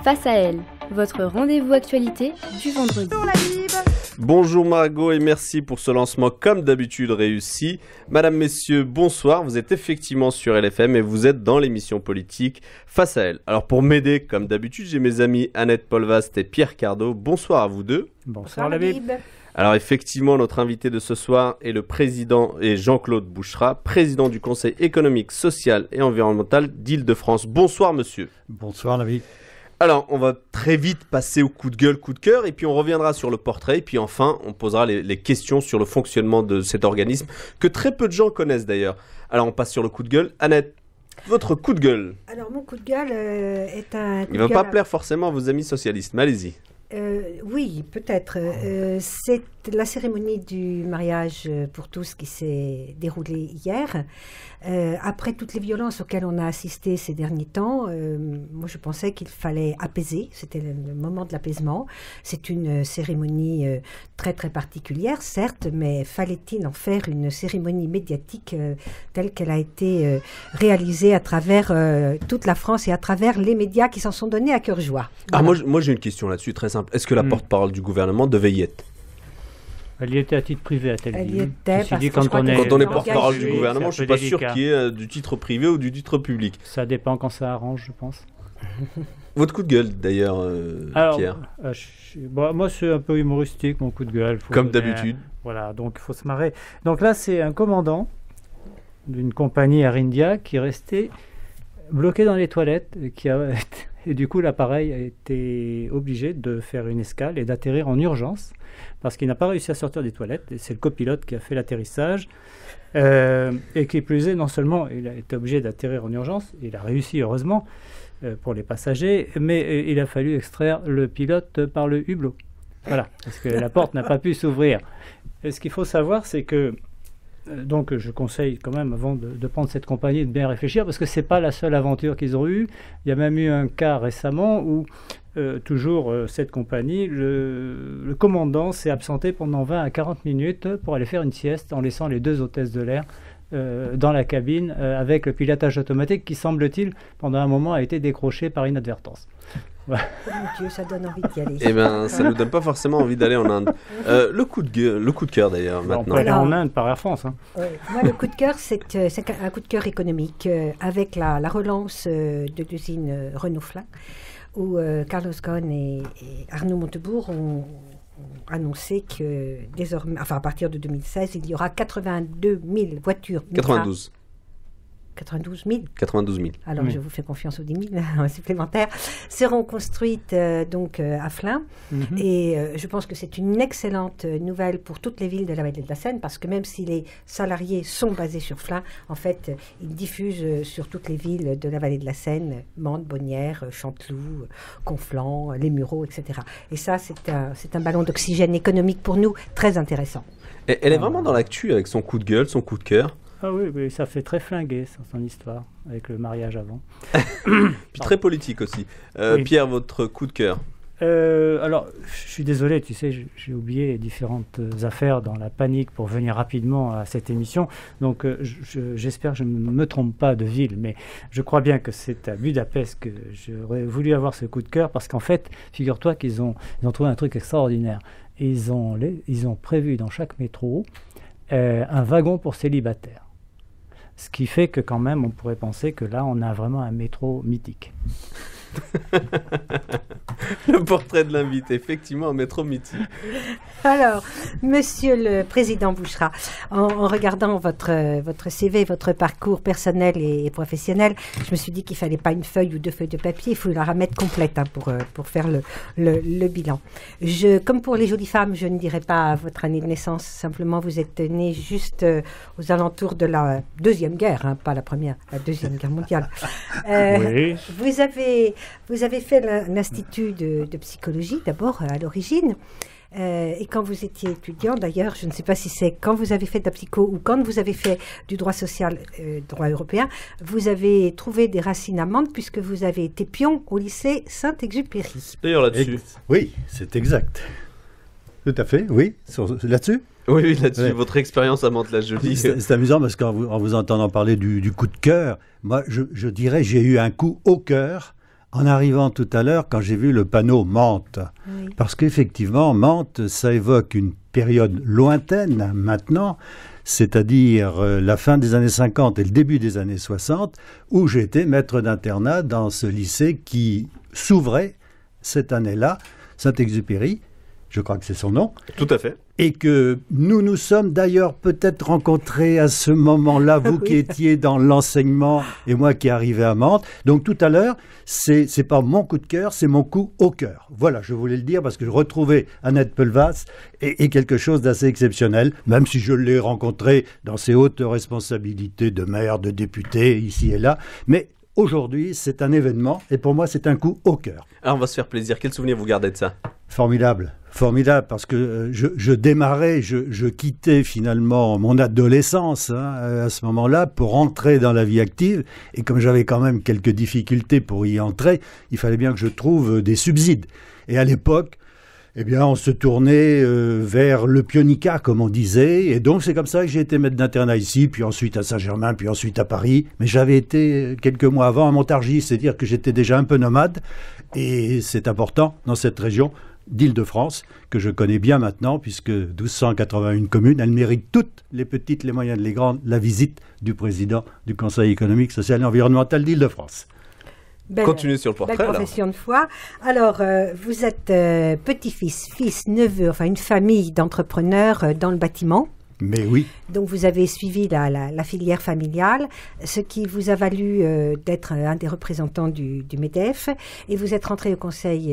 Face à elle, votre rendez-vous actualité du vendredi. Bonjour Margot et merci pour ce lancement comme d'habitude réussi. Madame, messieurs, bonsoir, vous êtes effectivement sur LFM et vous êtes dans l'émission politique Face à elle. Alors pour m'aider comme d'habitude, j'ai mes amis Annette Polvast et Pierre Cardot. Bonsoir à vous deux. Bonsoir Labib. Alors effectivement, notre invité de ce soir est le président et Jean-Claude Boucherat, président du Conseil économique, social et environnemental d'Île-de-France. Bonsoir monsieur. Bonsoir Labib. Alors, on va très vite passer au coup de gueule, coup de cœur, et puis on reviendra sur le portrait, et puis enfin, on posera les questions sur le fonctionnement de cet organisme, que très peu de gens connaissent d'ailleurs. Alors, on passe sur le coup de gueule. Annette, votre coup de gueule. Alors, mon coup de gueule est un... Il ne va pas plaire forcément à vos amis socialistes, mais allez-y. Oui, peut-être. C'est la cérémonie du mariage pour tous qui s'est déroulée hier. Après toutes les violences auxquelles on a assisté ces derniers temps, moi je pensais qu'il fallait apaiser. C'était le moment de l'apaisement. C'est une cérémonie très très particulière, certes, mais fallait-il en faire une cérémonie médiatique telle qu'elle a été réalisée à travers toute la France et à travers les médias qui s'en sont donnés à cœur joie. Voilà. Ah, moi j'ai une question là-dessus, très simple. Est-ce que la porte-parole du gouvernement devait y être ? Elle y était à titre privé, a-t-elle dit. Elle y était, parce que quand on est porte-parole du engagé, gouvernement, je ne suis pas sûr qu'il y ait du titre privé ou du titre public. Ça dépend quand ça arrange, je pense. Votre coup de gueule, d'ailleurs, Pierre. Moi, c'est un peu humoristique, mon coup de gueule. Comme d'habitude. Voilà, donc il faut se marrer. Donc là, c'est un commandant d'une compagnie Air India qui est resté bloqué dans les toilettes, et du coup, l'appareil a été obligé de faire une escale et d'atterrir en urgence parce qu'il n'a pas réussi à sortir des toilettes. Et c'est le copilote qui a fait l'atterrissage. Et qui plus est, non seulement il a été obligé d'atterrir en urgence, il a réussi heureusement pour les passagers, mais il a fallu extraire le pilote par le hublot. Voilà, parce que la porte n'a pas pu s'ouvrir. Et ce qu'il faut savoir, c'est que donc je conseille quand même avant de prendre cette compagnie de bien réfléchir parce que c'est pas la seule aventure qu'ils ont eue. Il y a même eu un cas récemment où toujours cette compagnie, le commandant s'est absenté pendant 20 à 40 minutes pour aller faire une sieste en laissant les deux hôtesses de l'air dans la cabine avec le pilotage automatique qui semble-t-il pendant un moment a été décroché par inadvertance. Ouais. Oh mon Dieu, ça donne envie d'y aller. Eh bien, ça ne nous donne pas forcément envie d'aller en Inde. Le coup de cœur d'ailleurs, maintenant. On peut aller en Inde par Air France. Hein. Moi, le coup de cœur, c'est un coup de cœur économique avec la relance de l'usine Renault-Flin, où Carlos Ghosn et Arnaud Montebourg ont annoncé que désormais, enfin à partir de 2016, il y aura 82 000 voitures. 92 000. Alors, je vous fais confiance aux 10 000 supplémentaires, seront construites donc à Flins. Mm-hmm. Et je pense que c'est une excellente nouvelle pour toutes les villes de la vallée de la Seine, parce que même si les salariés sont basés sur Flins, en fait, ils diffusent sur toutes les villes de la vallée de la Seine, Mende, Bonnières, Chanteloup, Conflans, Les Mureaux, etc. Et ça, c'est un ballon d'oxygène économique pour nous très intéressant. Et elle est vraiment dans l'actu avec son coup de gueule, son coup de cœur. Ah oui, ça fait très flingué son histoire, avec le mariage avant. Puis très politique aussi. Oui. Pierre, votre coup de cœur. Alors, je suis désolé, tu sais, j'ai oublié différentes affaires dans la panique pour venir rapidement à cette émission. Donc, j'espère que je ne me trompe pas de ville, mais je crois bien que c'est à Budapest que j'aurais voulu avoir ce coup de cœur, parce qu'en fait, figure-toi qu'ils ont trouvé un truc extraordinaire. Ils ont prévu dans chaque métro un wagon pour célibataires. Ce qui fait que quand même, on pourrait penser que là, on a vraiment un métro mythique. Le portrait de l'invité, effectivement, un métro mythique. Alors, monsieur le président Boucherat, en regardant votre CV, votre parcours personnel et professionnel, je me suis dit qu'il ne fallait pas une feuille ou deux feuilles de papier, il faut la remettre complète pour faire le bilan. Comme pour les jolies femmes, je ne dirais pas votre année de naissance, simplement vous êtes né juste aux alentours de la Deuxième Guerre, pas la Première, la Deuxième Guerre mondiale. Oui. Vous avez fait l'institut de psychologie d'abord à l'origine. Et quand vous étiez étudiant, d'ailleurs, je ne sais pas si c'est quand vous avez fait de la psycho ou quand vous avez fait du droit social, droit européen, vous avez trouvé des racines à Mende puisque vous avez été pion au lycée Saint-Exupéry. D'ailleurs là-dessus. Oui, c'est exact. Tout à fait, oui. Là-dessus Oui, là-dessus, votre expérience à Mantes-la-Jolie. C'est amusant parce qu'en vous entendant parler du coup de cœur, moi, je dirais j'ai eu un coup au cœur en arrivant tout à l'heure quand j'ai vu le panneau Mantes. Oui. Parce qu'effectivement, Mantes, ça évoque une période lointaine maintenant, c'est-à-dire la fin des années 50 et le début des années 60, où j'ai été maître d'internat dans ce lycée qui s'ouvrait cette année-là, Saint-Exupéry, je crois que c'est son nom. Tout à fait. Et que nous nous sommes d'ailleurs peut-être rencontrés à ce moment-là, vous qui étiez dans l'enseignement et moi qui arrivais à Mantes. Donc tout à l'heure, c'est pas mon coup de cœur, c'est mon coup au cœur. Voilà, je voulais le dire parce que je retrouvais Annette Pelvas et quelque chose d'assez exceptionnel, même si je l'ai rencontré dans ses hautes responsabilités de maire, de député, ici et là. Mais aujourd'hui, c'est un événement et pour moi, c'est un coup au cœur. Alors on va se faire plaisir. Quel souvenir vous gardez de ça? Formidable, formidable, parce que je démarrais, je quittais finalement mon adolescence à ce moment-là pour entrer dans la vie active. Et comme j'avais quand même quelques difficultés pour y entrer, il fallait bien que je trouve des subsides. Et à l'époque, eh bien, on se tournait vers le Pionica, comme on disait. Et donc, c'est comme ça que j'ai été maître d'internat ici, puis ensuite à Saint-Germain, puis ensuite à Paris. Mais j'avais été quelques mois avant à Montargis, c'est-à-dire que j'étais déjà un peu nomade. Et c'est important dans cette région d'Île-de-France, que je connais bien maintenant, puisque 1281 communes, elles méritent toutes, les petites, les moyennes, les grandes, la visite du président du Conseil économique, social et environnemental d'Île-de-France. Continuez sur le portrait. Belle profession de foi. Alors, vous êtes petit-fils, fils, neveu, enfin une famille d'entrepreneurs dans le bâtiment. Mais oui. Donc vous avez suivi la filière familiale, ce qui vous a valu d'être un des représentants du MEDEF, et vous êtes rentré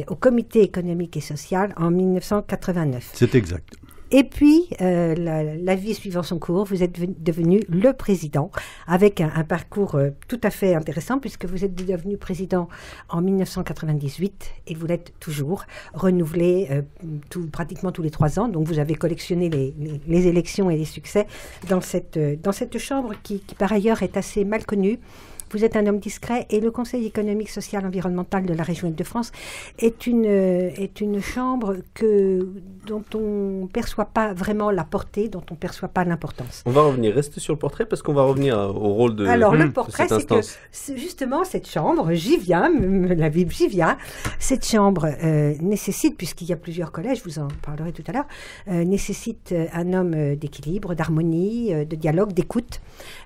au comité économique et social en 1989. C'est exact. Et puis, la vie suivant son cours, vous êtes devenu le président, avec un parcours tout à fait intéressant, puisque vous êtes devenu président en 1998, et vous l'êtes toujours, renouvelé pratiquement tous les 3 ans. Donc, vous avez collectionné les élections et les succès dans cette chambre qui, par ailleurs, est assez mal connue. Vous êtes un homme discret et le Conseil économique, social, environnemental de la région Île-de-France est une chambre dont on ne perçoit pas vraiment la portée, dont on ne perçoit pas l'importance. On va revenir, restez sur le portrait parce qu'on va revenir au rôle de Alors le portrait, cette instance. c'est que justement cette chambre, j'y viens, cette chambre nécessite, puisqu'il y a plusieurs collèges, je vous en parlerai tout à l'heure, nécessite un homme d'équilibre, d'harmonie, de dialogue, d'écoute.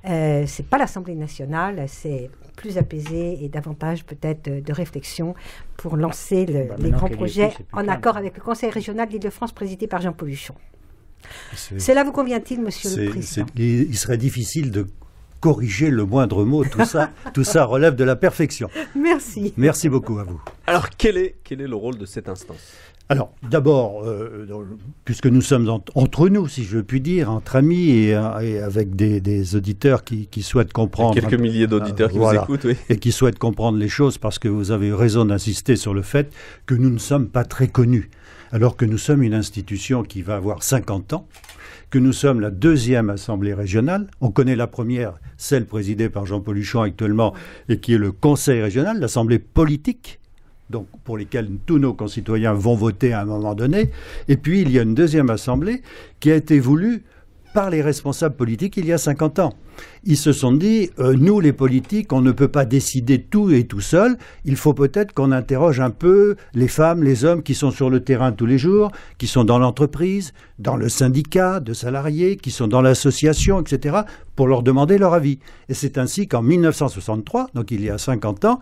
C'est pas l'Assemblée nationale, c'est plus apaisé et davantage peut-être de réflexion pour lancer les grands projets en accord avec le Conseil régional d'Île-de-France présidé par Jean Pauluchon. Cela vous convient-il, Monsieur le Président? Il serait difficile de corriger le moindre mot, tout ça relève de la perfection. Merci. Merci beaucoup à vous. Alors quel est le rôle de cette instance? Alors, d'abord, puisque nous sommes entre nous, si je puis dire, entre amis et avec des auditeurs qui souhaitent comprendre... Quelques milliers d'auditeurs qui voilà, vous écoutent, oui. Et qui souhaitent comprendre les choses, parce que vous avez eu raison d'insister sur le fait que nous ne sommes pas très connus, alors que nous sommes une institution qui va avoir 50 ans, que nous sommes la 2e assemblée régionale. On connaît la première, celle présidée par Jean Pauluchon actuellement, et qui est le Conseil régional, l'assemblée politique, donc pour lesquels tous nos concitoyens vont voter à un moment donné. Et puis, il y a une 2e assemblée qui a été voulue par les responsables politiques il y a 50 ans. Ils se sont dit, nous les politiques, on ne peut pas décider tout et tout seul, il faut peut-être qu'on interroge un peu les femmes, les hommes qui sont sur le terrain tous les jours, qui sont dans l'entreprise, dans le syndicat de salariés, qui sont dans l'association, etc., pour leur demander leur avis. Et c'est ainsi qu'en 1963, donc il y a 50 ans,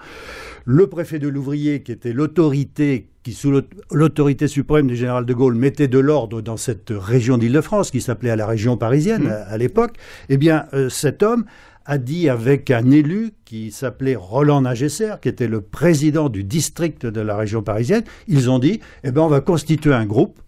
le préfet de l'Ouvrier, qui était l'autorité qui, sous l'autorité suprême du général de Gaulle, mettait de l'ordre dans cette région d'Île-de-France, qui s'appelait la région parisienne à l'époque, eh bien, cet homme a dit avec un élu qui s'appelait Roland Nagesser, qui était le président du district de la région parisienne, ils ont dit, eh bien, on va constituer un groupe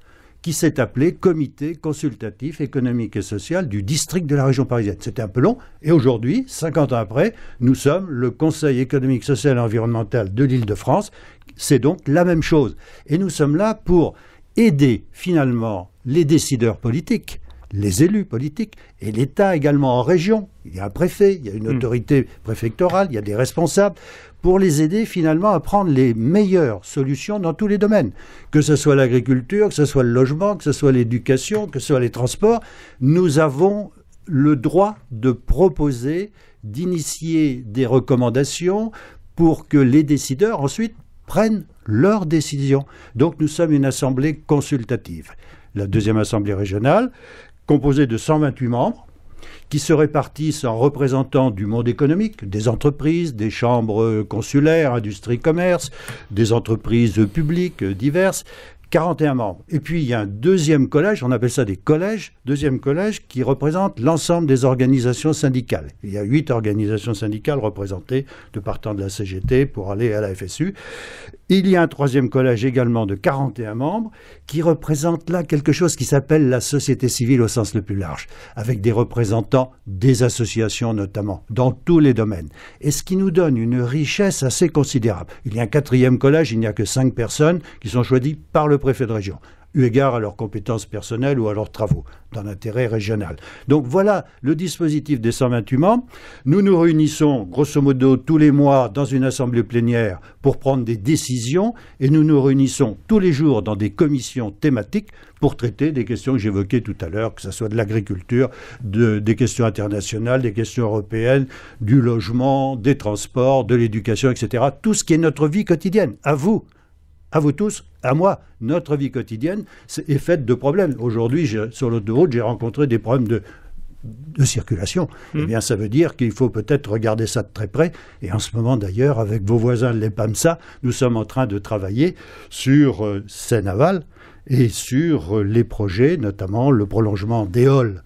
qui s'est appelé Comité consultatif économique et social du district de la région parisienne. C'était un peu long, et aujourd'hui, 50 ans après, nous sommes le Conseil économique, social et environnemental de l'Île-de-France. C'est donc la même chose. Et nous sommes là pour aider finalement les décideurs politiques, les élus politiques, et l'État également en région. Il y a un préfet, il y a une autorité préfectorale, il y a des responsables, pour les aider finalement à prendre les meilleures solutions dans tous les domaines. Que ce soit l'agriculture, que ce soit le logement, que ce soit l'éducation, que ce soit les transports, nous avons le droit de proposer, d'initier des recommandations pour que les décideurs ensuite prennent leurs décisions. Donc nous sommes une assemblée consultative. La deuxième assemblée régionale, composée de 128 membres, qui se répartissent en représentants du monde économique, des entreprises, des chambres consulaires, industrie, commerce, des entreprises publiques diverses, 41 membres. Et puis il y a un deuxième collège, on appelle ça des collèges, deuxième collège qui représente l'ensemble des organisations syndicales. Il y a 8 organisations syndicales représentées de partant de la CGT pour aller à la FSU. Il y a un troisième collège également de 41 membres qui représente là quelque chose qui s'appelle la société civile au sens le plus large, avec des représentants des associations notamment, dans tous les domaines. Et ce qui nous donne une richesse assez considérable. Il y a un quatrième collège, il n'y a que 5 personnes qui sont choisies par le préfet de région, eu égard à leurs compétences personnelles ou à leurs travaux, dans l'intérêt régional. Donc voilà le dispositif des 128 membres. Nous nous réunissons grosso modo tous les mois dans une assemblée plénière pour prendre des décisions et nous nous réunissons tous les jours dans des commissions thématiques pour traiter des questions que j'évoquais tout à l'heure, que ce soit de l'agriculture, des questions internationales, des questions européennes, du logement, des transports, de l'éducation, etc. Tout ce qui est notre vie quotidienne. À vous tous, à moi, notre vie quotidienne est faite de problèmes. Aujourd'hui, sur l'autoroute, j'ai rencontré des problèmes de circulation. Eh bien, ça veut dire qu'il faut peut-être regarder ça de très près. Et en ce moment, d'ailleurs, avec vos voisins de l'EPAMSA, nous sommes en train de travailler sur Seine-Aval et sur les projets, notamment le prolongement d'Éole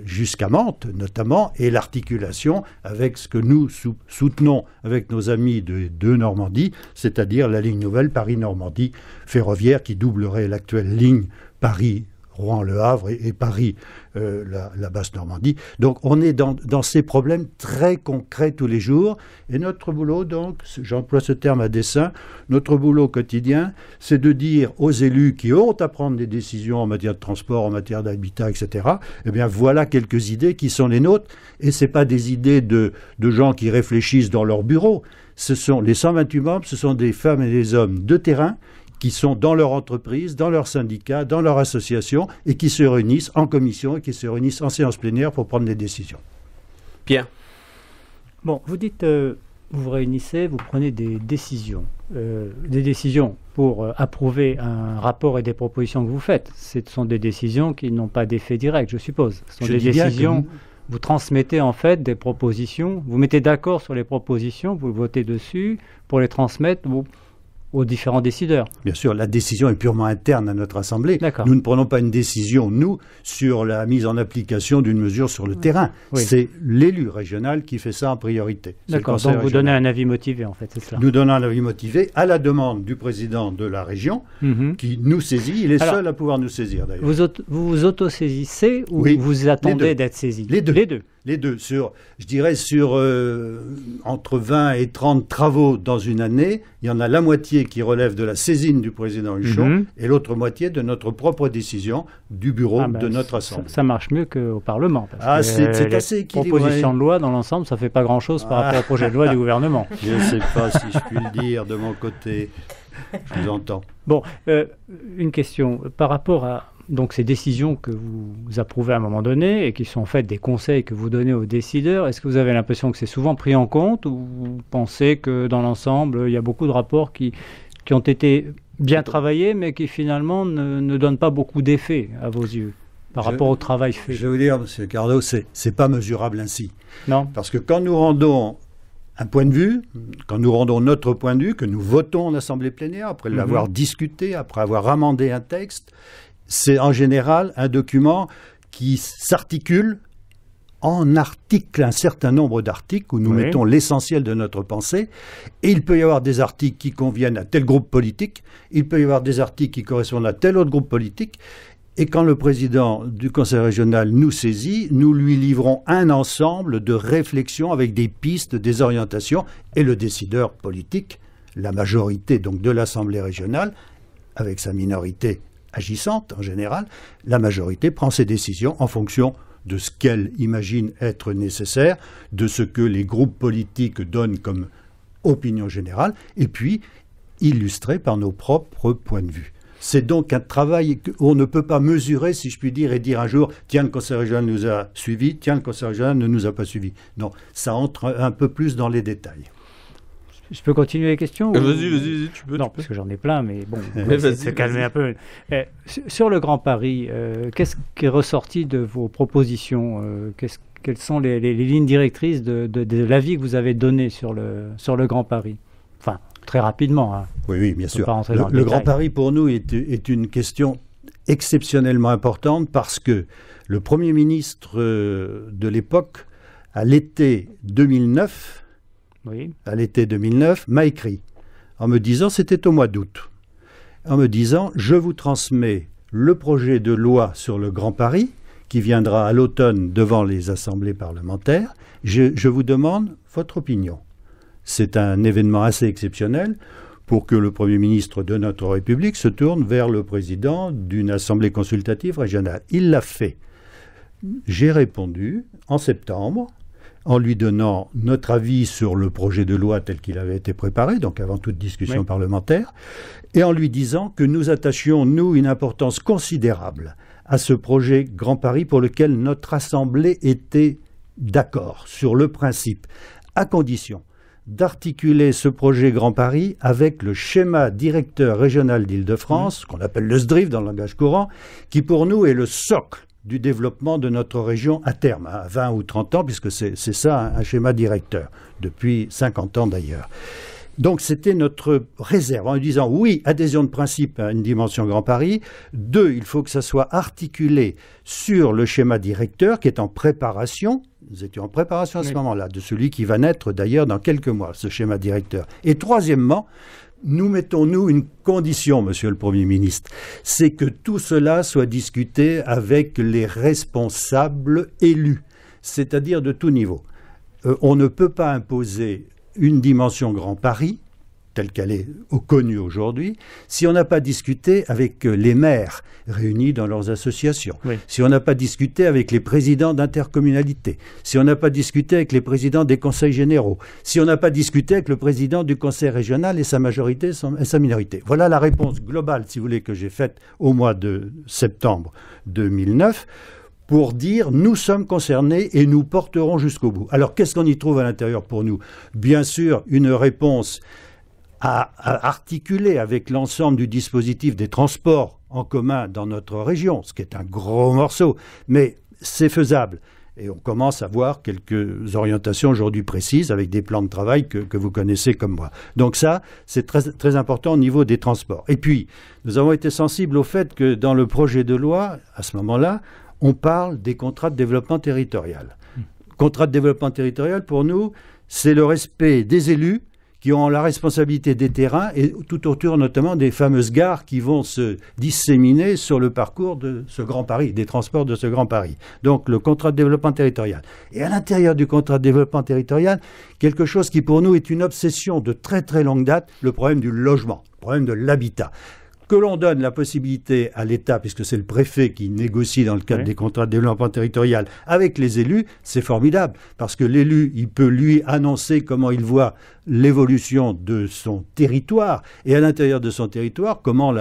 jusqu'à Mantes, notamment, et l'articulation avec ce que nous soutenons avec nos amis de Normandie, c'est-à-dire la ligne nouvelle Paris-Normandie ferroviaire qui doublerait l'actuelle ligne Paris-Rouen-Le Havre et Paris, la Basse-Normandie. Donc on est dans ces problèmes très concrets tous les jours. Et notre boulot, donc, j'emploie ce terme à dessein, notre boulot quotidien, c'est de dire aux élus qui ont à prendre des décisions en matière de transport, en matière d'habitat, etc., eh bien voilà quelques idées qui sont les nôtres. Et ce n'est pas des idées de gens qui réfléchissent dans leur bureau. Ce sont les 128 membres, ce sont des femmes et des hommes de terrain qui sont dans leur entreprise, dans leur syndicat, dans leur association, et qui se réunissent en commission et qui se réunissent en séance plénière pour prendre des décisions. Pierre. Bon, vous dites, vous vous réunissez, vous prenez des décisions pour approuver un rapport et des propositions que vous faites. Ce sont des décisions qui n'ont pas d'effet direct, je suppose. Ce sont des décisions, vous transmettez en fait des propositions, vous mettez d'accord sur les propositions, vous votez dessus pour les transmettre aux différents décideurs. Bien sûr, la décision est purement interne à notre Assemblée. Nous ne prenons pas une décision, nous, sur la mise en application d'une mesure sur le terrain. Oui. C'est l'élu régional qui fait ça en priorité. D'accord, donc vous donnez un avis motivé, en fait, c'est cela. Nous donnons un avis motivé à la demande du président de la région, qui nous saisit. Il est seul à pouvoir nous saisir, d'ailleurs. Vous vous auto-saisissez ou vous attendez d'être saisi? Les deux. Les deux, sur entre 20 et 30 travaux dans une année, il y en a la moitié qui relève de la saisine du président Huchon et l'autre moitié de notre propre décision du bureau de notre Assemblée. Ça marche mieux qu'au Parlement. C'est assez équilibré. Proposition de loi, dans l'ensemble, ça ne fait pas grand-chose par rapport au projet de loi du gouvernement. Je ne sais pas si je puis le dire de mon côté. Je vous entends. Bon, une question. Par rapport à donc ces décisions que vous approuvez à un moment donné et qui sont en fait des conseils que vous donnez aux décideurs, est-ce que vous avez l'impression que c'est souvent pris en compte ou vous pensez que dans l'ensemble, il y a beaucoup de rapports qui ont été bien travaillés mais qui finalement ne donnent pas beaucoup d'effet à vos yeux par rapport au travail fait? Je vais vous dire, M. Cardo, c'est pas mesurable ainsi. Non. Parce que quand nous rendons un point de vue, quand nous rendons notre point de vue, que nous votons en assemblée plénière, après l'avoir discuté, après avoir amendé un texte, c'est en général un document qui s'articule en articles, un certain nombre d'articles où nous mettons l'essentiel de notre pensée. Et il peut y avoir des articles qui conviennent à tel groupe politique, il peut y avoir des articles qui correspondent à tel autre groupe politique. Et quand le président du Conseil régional nous saisit, nous lui livrons un ensemble de réflexions avec des pistes, des orientations. Et le décideur politique, la majorité donc de l'Assemblée régionale, avec sa minorité agissante en général, la majorité prend ses décisions en fonction de ce qu'elle imagine être nécessaire, de ce que les groupes politiques donnent comme opinion générale, et puis illustré par nos propres points de vue. C'est donc un travail qu'on ne peut pas mesurer, si je puis dire, et dire un jour « tiens, le Conseil régional nous a suivis, tiens, le Conseil régional ne nous a pas suivis ». Non, ça entre un peu plus dans les détails. Je peux continuer les questions Vas-y, tu peux. Non, parce que j'en ai plein, mais bon, on va Mais essayer de vas-y, se calmer vas-y. un peu. Sur le Grand Paris, qu'est-ce qui est ressorti de vos propositions quelles sont les lignes directrices de l'avis que vous avez donné sur le Grand Paris? Enfin, très rapidement. Hein. Oui, bien On peut sûr. pas rentrer dans le Le détail. Grand Paris, pour nous, est une question exceptionnellement importante parce que le Premier ministre de l'époque, à l'été 2009, m'a écrit en me disant, c'était au mois d'août, en me disant, je vous transmets le projet de loi sur le Grand Paris qui viendra à l'automne devant les assemblées parlementaires. Je vous demande votre opinion. C'est un événement assez exceptionnel pour que le Premier ministre de notre République se tourne vers le président d'une assemblée consultative régionale. Il l'a fait. J'ai répondu en septembre en lui donnant notre avis sur le projet de loi tel qu'il avait été préparé, donc avant toute discussion parlementaire, et en lui disant que nous attachions, nous, une importance considérable à ce projet Grand Paris pour lequel notre Assemblée était d'accord sur le principe, à condition d'articuler ce projet Grand Paris avec le schéma directeur régional d'Île-de-France, qu'on appelle le SDRIF dans le langage courant, qui pour nous est le socle du développement de notre région à terme, à 20 ou 30 ans, puisque c'est ça un schéma directeur, depuis 50 ans d'ailleurs. Donc c'était notre réserve, en lui disant oui, adhésion de principe à une dimension Grand Paris, 2, il faut que ça soit articulé sur le schéma directeur qui est en préparation. Nous étions en préparation à ce moment-là, de celui qui va naître d'ailleurs dans quelques mois, ce schéma directeur. Et troisièmement, nous mettons, une condition, Monsieur le Premier ministre, c'est que tout cela soit discuté avec les responsables élus, c'est-à-dire de tout niveau. On ne peut pas imposer une dimension Grand Paris, telle qu'elle est connue aujourd'hui, si on n'a pas discuté avec les maires réunis dans leurs associations, si on n'a pas discuté avec les présidents d'intercommunalités, si on n'a pas discuté avec les présidents des conseils généraux, si on n'a pas discuté avec le président du conseil régional et sa majorité et sa minorité. Voilà la réponse globale, si vous voulez, que j'ai faite au mois de septembre 2009, pour dire nous sommes concernés et nous porterons jusqu'au bout. Alors qu'est-ce qu'on y trouve à l'intérieur pour nous? Bien sûr, une réponse à articuler avec l'ensemble du dispositif des transports en commun dans notre région, ce qui est un gros morceau, mais c'est faisable. Et on commence à voir quelques orientations aujourd'hui précises avec des plans de travail que vous connaissez comme moi. Donc ça, c'est très, très important au niveau des transports. Et puis, nous avons été sensibles au fait que dans le projet de loi, à ce moment-là, on parle des contrats de développement territorial. Contrat de développement territorial, pour nous, c'est le respect des élus qui ont la responsabilité des terrains et tout autour notamment des fameuses gares qui vont se disséminer sur le parcours de ce Grand Paris, des transports de ce Grand Paris. Donc le contrat de développement territorial. Et à l'intérieur du contrat de développement territorial, quelque chose qui pour nous est une obsession de très très longue date, le problème du logement, le problème de l'habitat. Que l'on donne la possibilité à l'État, puisque c'est le préfet qui négocie dans le cadre des contrats de développement territorial avec les élus, c'est formidable, parce que l'élu, il peut lui annoncer comment il voit l'évolution de son territoire, et à l'intérieur de son territoire, comment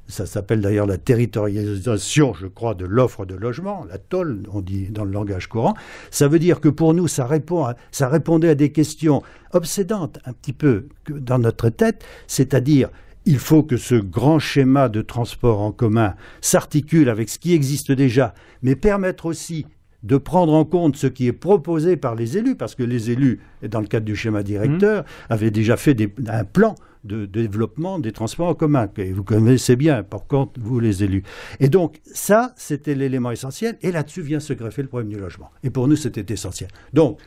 ça s'appelle d'ailleurs la territorialisation, je crois, de l'offre de logement, la TOL, on dit dans le langage courant. Ça veut dire que pour nous, ça répondait à des questions obsédantes un petit peu dans notre tête, c'est-à-dire il faut que ce grand schéma de transport en commun s'articule avec ce qui existe déjà, mais permettre aussi de prendre en compte ce qui est proposé par les élus, parce que les élus, dans le cadre du schéma directeur, avaient déjà fait un plan de développement des transports en commun, que vous connaissez bien, par contre, vous les élus. Et donc, ça, c'était l'élément essentiel, et là-dessus vient se greffer le problème du logement. Et pour nous, c'était essentiel. Donc,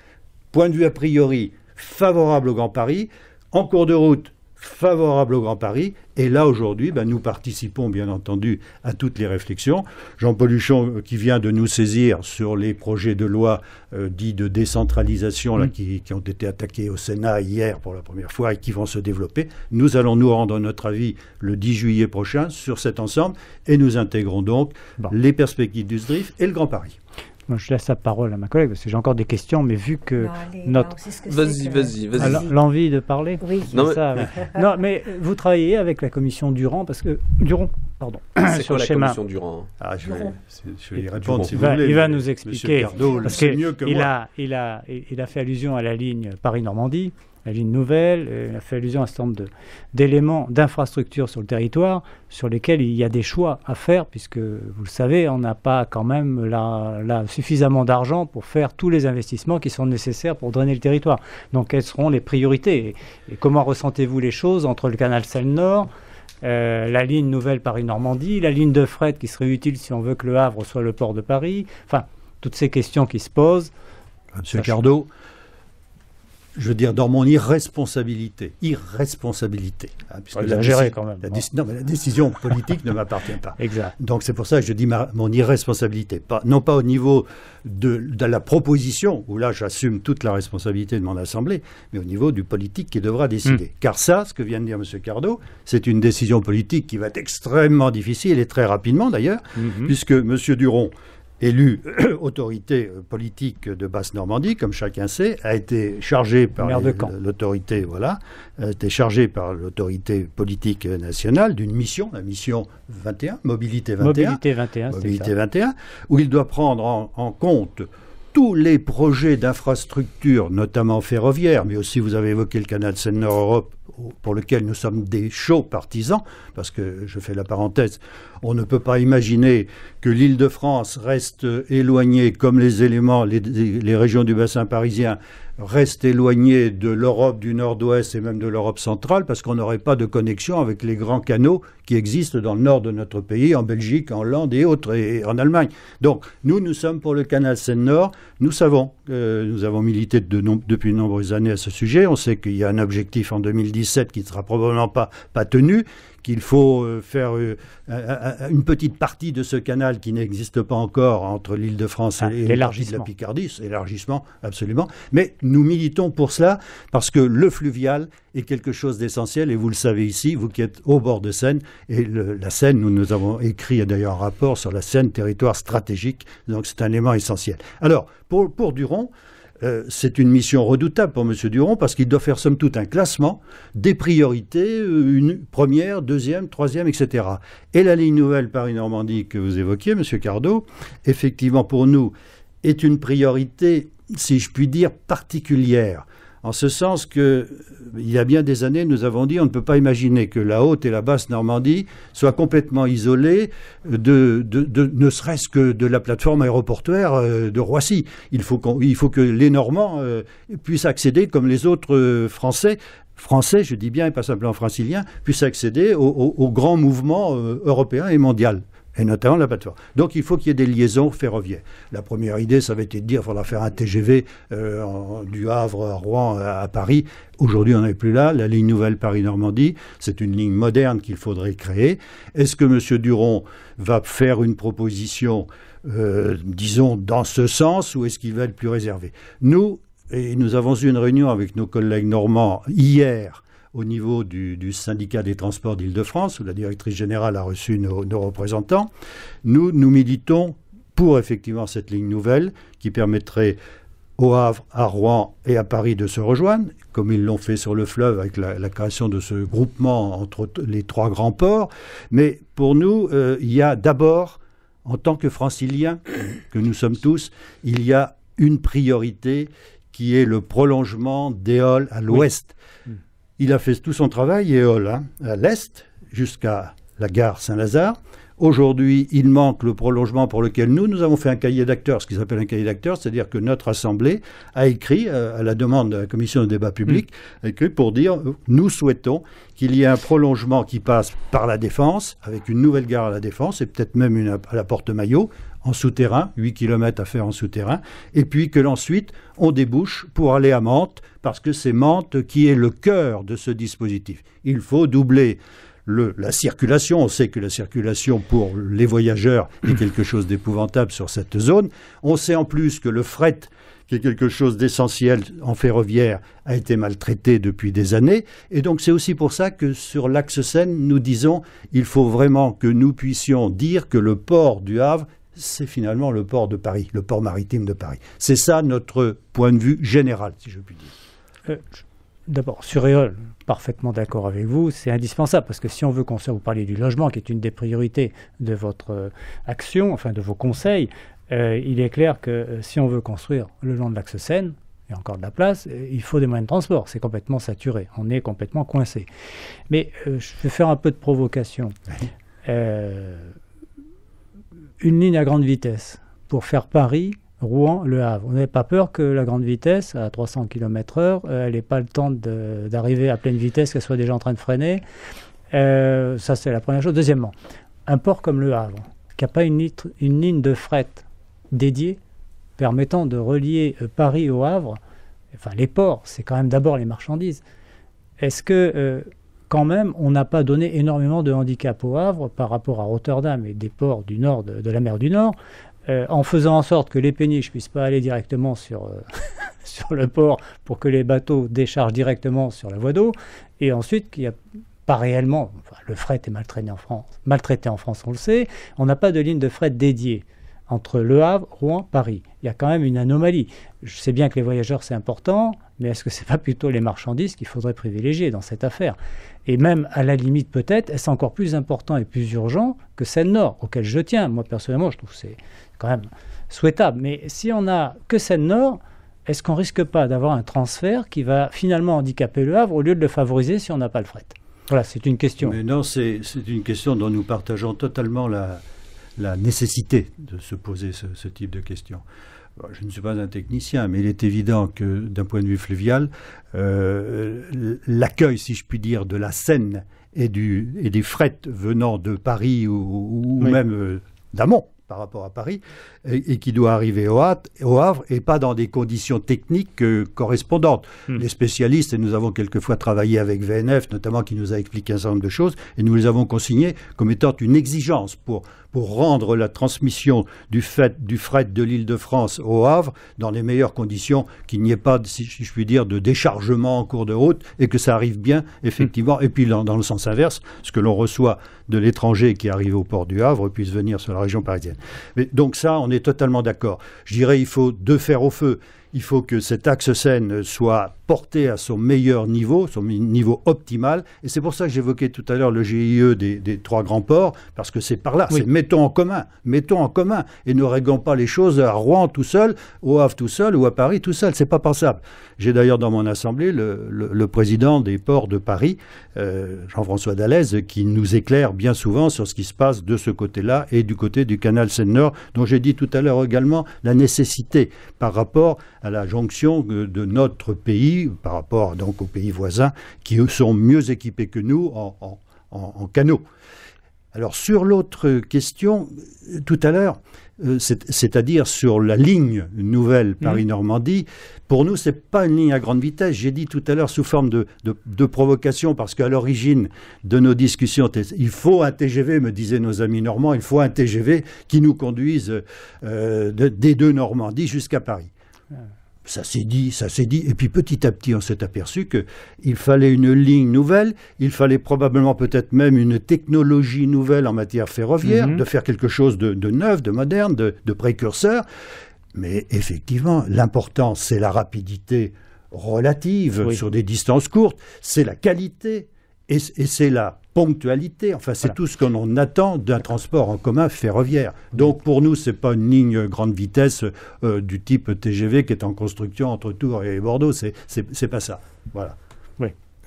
point de vue a priori, favorable au Grand Paris, en cours de route, favorable au Grand Paris, et là aujourd'hui, nous participons bien entendu à toutes les réflexions. Jean-Paul Huchon qui vient de nous saisir sur les projets de loi dits de décentralisation là, qui ont été attaqués au Sénat hier pour la première fois et qui vont se développer. Nous allons nous rendre notre avis le 10 juillet prochain sur cet ensemble et nous intégrons donc les perspectives du SDRIF et le Grand Paris. Moi, je laisse la parole à ma collègue, parce que j'ai encore des questions, mais vu que Vas-y. L'envie de parler. Oui. Non, mais vous travaillez avec la commission Durand, parce que c'est sur la commission Durand. Je vais y répondre si vous voulez. Il va nous expliquer, Cardot, parce c'est mieux que qu'il moi. il a fait allusion à la ligne Paris-Normandie. la ligne nouvelle, il a fait allusion à un certain nombre d'éléments, d'infrastructures sur le territoire, sur lesquels il y a des choix à faire, puisque, vous le savez, on n'a pas quand même là suffisamment d'argent pour faire tous les investissements qui sont nécessaires pour drainer le territoire. Donc, quelles seront les priorités et comment ressentez-vous les choses entre le canal Seine-Nord, la ligne nouvelle Paris-Normandie, la ligne de fret qui serait utile si on veut que le Havre soit le port de Paris, enfin, toutes ces questions qui se posent. Monsieur Cardot, je veux dire, dans mon irresponsabilité, exagéré quand même. Non, mais la décision politique ne m'appartient pas. Exact. Donc c'est pour ça que je dis mon irresponsabilité. Non pas au niveau de la proposition, où là j'assume toute la responsabilité de mon Assemblée, mais au niveau du politique qui devra décider. Car ça, ce que vient de dire M. Cardot, c'est une décision politique qui va être extrêmement difficile, et très rapidement d'ailleurs, puisque M. Duron, élu autorité politique de Basse-Normandie, comme chacun sait, a été chargé par l'autorité, chargé par l'autorité politique nationale d'une mission, la mission 21, Mobilité 21, où il doit prendre en compte tous les projets d'infrastructures, notamment ferroviaires, mais aussi vous avez évoqué le canal Seine-Nord-Europe, pour lequel nous sommes des chauds partisans, parce que, je fais la parenthèse, on ne peut pas imaginer que l'Île-de-France reste éloignée, comme les régions du bassin parisien restent éloignées de l'Europe du Nord-Ouest et même de l'Europe centrale, parce qu'on n'aurait pas de connexion avec les grands canaux qui existent dans le nord de notre pays, en Belgique, en Hollande et autres, et en Allemagne. Donc, nous sommes pour le canal Seine-Nord. Nous savons, nous avons milité depuis de nombreuses années à ce sujet. On sait qu'il y a un objectif en 2017 qui ne sera probablement pas tenu, qu'il faut faire une petite partie de ce canal qui n'existe pas encore entre l'Île-de-France et une partie de la Picardie, élargissement, absolument. Mais nous militons pour cela parce que le fluvial est quelque chose d'essentiel, et vous le savez ici, vous qui êtes au bord de Seine, et la Seine, nous avons écrit d'ailleurs un rapport sur la Seine, territoire stratégique, donc c'est un élément essentiel. Alors, pour Duron, c'est une mission redoutable pour M. Duron parce qu'il doit faire somme toute un classement des priorités, une première, deuxième, troisième, etc. Et la ligne nouvelle Paris-Normandie que vous évoquiez, M. Cardot, effectivement pour nous est une priorité, si je puis dire, particulière. En ce sens que, il y a bien des années, nous avons dit on ne peut pas imaginer que la Haute et la Basse Normandie soient complètement isolées ne serait-ce que de la plateforme aéroportuaire de Roissy. Il faut que les Normands puissent accéder, comme les autres Français, je dis bien, et pas simplement franciliens, puissent accéder au grand mouvement européen et mondial. Et notamment la plateforme. Donc il faut qu'il y ait des liaisons ferroviaires. La première idée, ça avait été de dire qu'il faudra faire un TGV du Havre à Rouen à Paris. Aujourd'hui, on n'est plus là. La ligne nouvelle Paris-Normandie, c'est une ligne moderne qu'il faudrait créer. Est-ce que M. Duron va faire une proposition, disons, dans ce sens, ou est-ce qu'il va être plus réservé ? Nous avons eu une réunion avec nos collègues normands hier, au niveau du syndicat des transports d'Île-de-France, où la directrice générale a reçu nos représentants. Nous militons pour effectivement cette ligne nouvelle qui permettrait au Havre, à Rouen et à Paris de se rejoindre, comme ils l'ont fait sur le fleuve avec la création de ce groupement entre les trois grands ports. Mais pour nous, il y a d'abord, en tant que franciliens, que nous sommes tous, il y a une priorité qui est le prolongement d'Éole à l'ouest. Oui. Il a fait tout son travail, Éole, à l'est, jusqu'à la gare Saint-Lazare. Aujourd'hui, il manque le prolongement pour lequel nous avons fait un cahier d'acteurs, ce qui s'appelle un cahier d'acteurs, c'est-à-dire que notre Assemblée a écrit, à la demande de la Commission de débat public, a écrit pour dire, nous souhaitons qu'il y ait un prolongement qui passe par la Défense, avec une nouvelle gare à la Défense, et peut-être même une à la Porte-Maillot, en souterrain, 8 km à faire en souterrain, et puis que l'ensuite on débouche pour aller à Mantes, parce que c'est Mantes qui est le cœur de ce dispositif. Il faut doubler la circulation. On sait que la circulation pour les voyageurs est quelque chose d'épouvantable sur cette zone. On sait en plus que le fret, qui est quelque chose d'essentiel en ferroviaire, a été maltraité depuis des années. Et donc c'est aussi pour ça que sur l'axe Seine, nous disons il faut vraiment que nous puissions dire que le port du Havre, c'est finalement le port de Paris, le port maritime de Paris. C'est ça notre point de vue général, si je puis dire. D'abord, sur Éole, parfaitement d'accord avec vous, c'est indispensable, parce que si on veut construire, vous parlez du logement, qui est une des priorités de votre action, enfin de vos conseils, il est clair que si on veut construire le long de l'axe Seine, il y a encore de la place, il faut des moyens de transport, c'est complètement saturé, on est complètement coincé. Mais je vais faire un peu de provocation. Une ligne à grande vitesse pour faire Paris, Rouen, Le Havre. On n'avait pas peur que la grande vitesse, à 300 km/h, elle n'ait pas le temps d'arriver à pleine vitesse, qu'elle soit déjà en train de freiner. Ça, c'est la première chose. Deuxièmement, un port comme Le Havre, qui n'a pas une ligne de fret dédiée permettant de relier Paris au Havre, enfin les ports, c'est quand même d'abord les marchandises. Est-ce que, quand même, on n'a pas donné énormément de handicap au Havre par rapport à Rotterdam et des ports du nord de la mer du Nord, en faisant en sorte que les péniches ne puissent pas aller directement sur le port pour que les bateaux déchargent directement sur la voie d'eau, et ensuite qu'il n'y a pas réellement, le fret est maltraité en France, on le sait, on n'a pas de ligne de fret dédiée entre Le Havre, Rouen, Paris. Il y a quand même une anomalie. Je sais bien que les voyageurs c'est important, mais est-ce que ce n'est pas plutôt les marchandises qu'il faudrait privilégier dans cette affaire? Et même à la limite peut-être, est-ce encore plus important et plus urgent que Seine-Nord, auquel je tiens? Moi personnellement, je trouve que c'est quand même souhaitable. Mais si on n'a que Seine-Nord, est-ce qu'on ne risque pas d'avoir un transfert qui va finalement handicaper Le Havre au lieu de le favoriser si on n'a pas le fret? Voilà, c'est une question. Mais non, c'est une question dont nous partageons totalement la nécessité de se poser ce type de questions. Je ne suis pas un technicien, mais il est évident que d'un point de vue fluvial, l'accueil, si je puis dire, de la Seine et des frettes venant de Paris ou oui, même d'amont par rapport à Paris, et qui doit arriver au Havre, et pas dans des conditions techniques correspondantes. Les spécialistes, et nous avons quelquefois travaillé avec VNF, notamment, qui nous a expliqué un certain nombre de choses, et nous les avons consignées comme étant une exigence pour rendre la transmission du fret de l'Île-de-France au Havre dans les meilleures conditions, qu'il n'y ait pas, si je puis dire, de déchargement en cours de route, et que ça arrive bien, effectivement. Et puis dans le sens inverse, ce que l'on reçoit de l'étranger qui arrive au port du Havre puisse venir sur la région parisienne. Mais donc ça, on est totalement d'accord. Je dirais il faut deux fers au feu. Il faut que cet axe Seine soit porté à son meilleur niveau, son niveau optimal. Et c'est pour ça que j'évoquais tout à l'heure le GIE des trois grands ports, parce que c'est par là, oui, c'est mettons en commun, et ne réglons pas les choses à Rouen tout seul, au Havre tout seul, ou à Paris tout seul. C'est pas pensable. J'ai d'ailleurs dans mon assemblée le président des ports de Paris, Jean-François Dalaise, qui nous éclaire bien souvent sur ce qui se passe de ce côté-là et du côté du canal Seine-Nord, dont j'ai dit tout à l'heure également la nécessité par rapport à la jonction de notre pays par rapport donc aux pays voisins qui eux sont mieux équipés que nous en canaux. Alors sur l'autre question, tout à l'heure, c'est-à-dire sur la ligne nouvelle Paris-Normandie, pour nous c'est pas une ligne à grande vitesse. J'ai dit tout à l'heure sous forme de provocation, parce qu'à l'origine de nos discussions, il faut un TGV, me disaient nos amis normands, il faut un TGV qui nous conduise des deux Normandies jusqu'à Paris. Ça s'est dit, et puis petit à petit on s'est aperçu qu'il fallait une ligne nouvelle, il fallait probablement peut-être même une technologie nouvelle en matière ferroviaire, de faire quelque chose de neuf, de moderne, de précurseur. Mais effectivement, l'important c'est la rapidité relative sur des distances courtes, c'est la qualité et c'est la ponctualité, enfin c'est tout ce qu'on attend d'un transport en commun ferroviaire. Donc pour nous, c'est pas une ligne grande vitesse du type TGV qui est en construction entre Tours et Bordeaux, c'est pas ça. Voilà.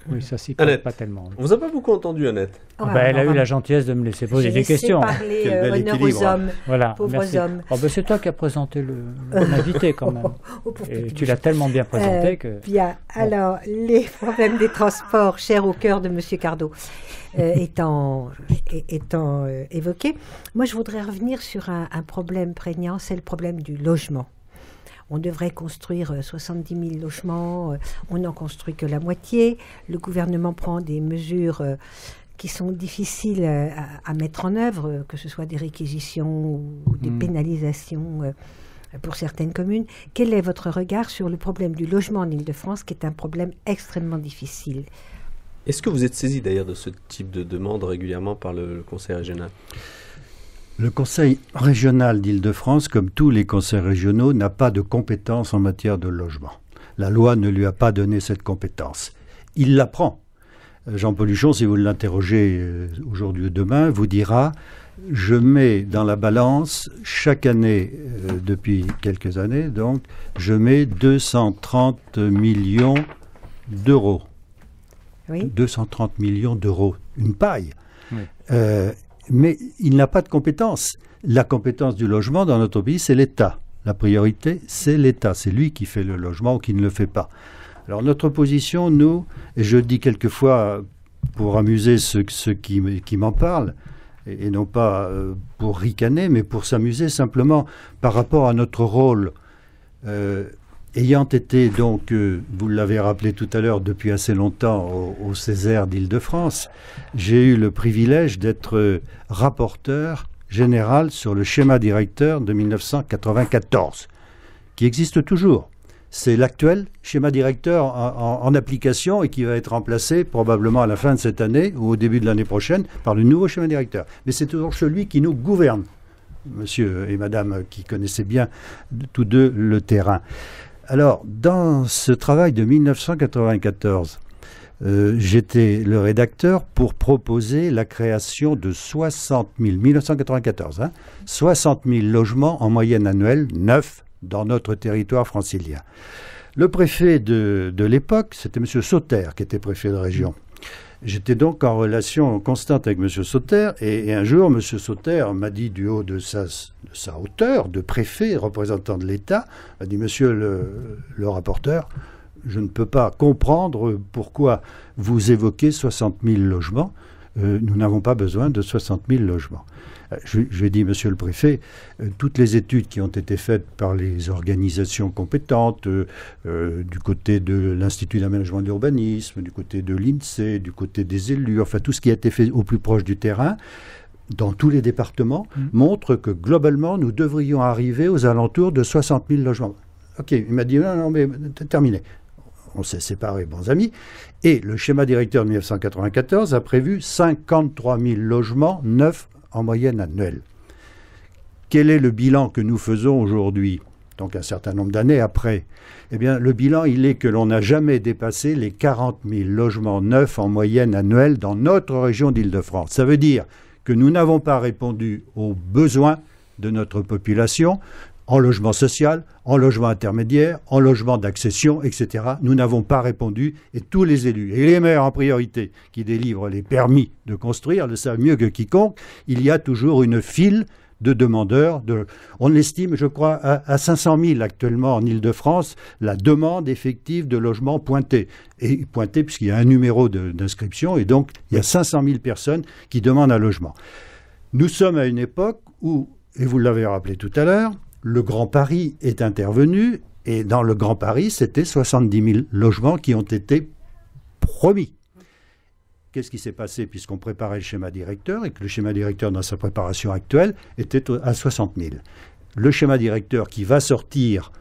Oui, ça s'y colle pas tellement. On vous a pas beaucoup entendu, Annette. Elle a eu la gentillesse de me laisser poser des questions. Parler, honneur aux hommes, pauvres hommes. C'est toi qui as présenté l'invité quand même. Et tu l'as tellement bien présenté que... Bien, alors, les problèmes des transports, chers au cœur de M. Cardot, étant évoqués, moi je voudrais revenir sur un problème prégnant, c'est le problème du logement. On devrait construire 70 000 logements, on n'en construit que la moitié. Le gouvernement prend des mesures qui sont difficiles à mettre en œuvre, que ce soit des réquisitions ou des pénalisations pour certaines communes. Quel est votre regard sur le problème du logement en Île-de-France, qui est un problème extrêmement difficile? Est-ce que vous êtes saisi d'ailleurs de ce type de demande régulièrement par le Conseil régional ? Le Conseil régional d'Île-de-France, comme tous les conseils régionaux, n'a pas de compétence en matière de logement. La loi ne lui a pas donné cette compétence. Il la prend. Jean-Paul Huchon, si vous l'interrogez aujourd'hui ou demain, vous dira « Je mets dans la balance, chaque année, depuis quelques années, donc, je mets 230 millions d'euros. » Oui. 230 millions d'euros, une paille. Oui. Mais il n'a pas de compétence. La compétence du logement dans notre pays, c'est l'État. La priorité, c'est l'État. C'est lui qui fait le logement ou qui ne le fait pas. Alors notre position, nous, et je dis quelquefois pour amuser ceux qui m'en parlent, et non pas pour ricaner, mais pour s'amuser simplement par rapport à notre rôle. Ayant été donc, vous l'avez rappelé tout à l'heure, depuis assez longtemps au Césaire d'Île-de-France, j'ai eu le privilège d'être rapporteur général sur le schéma directeur de 1994, qui existe toujours. C'est l'actuel schéma directeur en application et qui va être remplacé probablement à la fin de cette année ou au début de l'année prochaine par le nouveau schéma directeur. Mais c'est toujours celui qui nous gouverne, monsieur et madame qui connaissaient bien tous deux le terrain. Alors, dans ce travail de 1994, j'étais le rédacteur pour proposer la création de 60 000, 1994, 60 000 logements en moyenne annuelle, neufs, dans notre territoire francilien. Le préfet de l'époque, c'était M. Sauter, qui était préfet de région. J'étais donc en relation constante avec M. Sauter, et un jour, M. Sauter m'a dit du haut de sa hauteur, de préfet, représentant de l'État, m'a dit « Monsieur le rapporteur, je ne peux pas comprendre pourquoi vous évoquez 60 000 logements. Nous n'avons pas besoin de 60 000 logements. » Je lui ai dit, monsieur le préfet, toutes les études qui ont été faites par les organisations compétentes, du côté de l'Institut d'aménagement et d'urbanisme, du côté de l'INSEE, du côté des élus, enfin tout ce qui a été fait au plus proche du terrain, dans tous les départements, montre que globalement, nous devrions arriver aux alentours de 60 000 logements. Ok, il m'a dit, non, mais terminé. On s'est séparés, bons amis. Et le schéma directeur de 1994 a prévu 53 000 logements neufs en moyenne annuelle. Quel est le bilan que nous faisons aujourd'hui, donc un certain nombre d'années après? Eh bien, le bilan, il est que l'on n'a jamais dépassé les 40 000 logements neufs en moyenne annuelle dans notre région d'Île-de-France. Ça veut dire que nous n'avons pas répondu aux besoins de notre population en logement social, en logement intermédiaire, en logement d'accession, etc. Nous n'avons pas répondu, et tous les élus, et les maires en priorité, qui délivrent les permis de construire, le savent mieux que quiconque, il y a toujours une file de demandeurs. On l'estime, je crois, à 500 000 actuellement en Île-de-France, la demande effective de logements pointée. Et pointée puisqu'il y a un numéro d'inscription, et donc il y a 500 000 personnes qui demandent un logement. Nous sommes à une époque où, et vous l'avez rappelé tout à l'heure, le Grand Paris est intervenu, et dans le Grand Paris, c'était 70 000 logements qui ont été promis. Qu'est-ce qui s'est passé puisqu'on préparait le schéma directeur et que le schéma directeur dans sa préparation actuelle était à 60 000. Le schéma directeur qui va sortir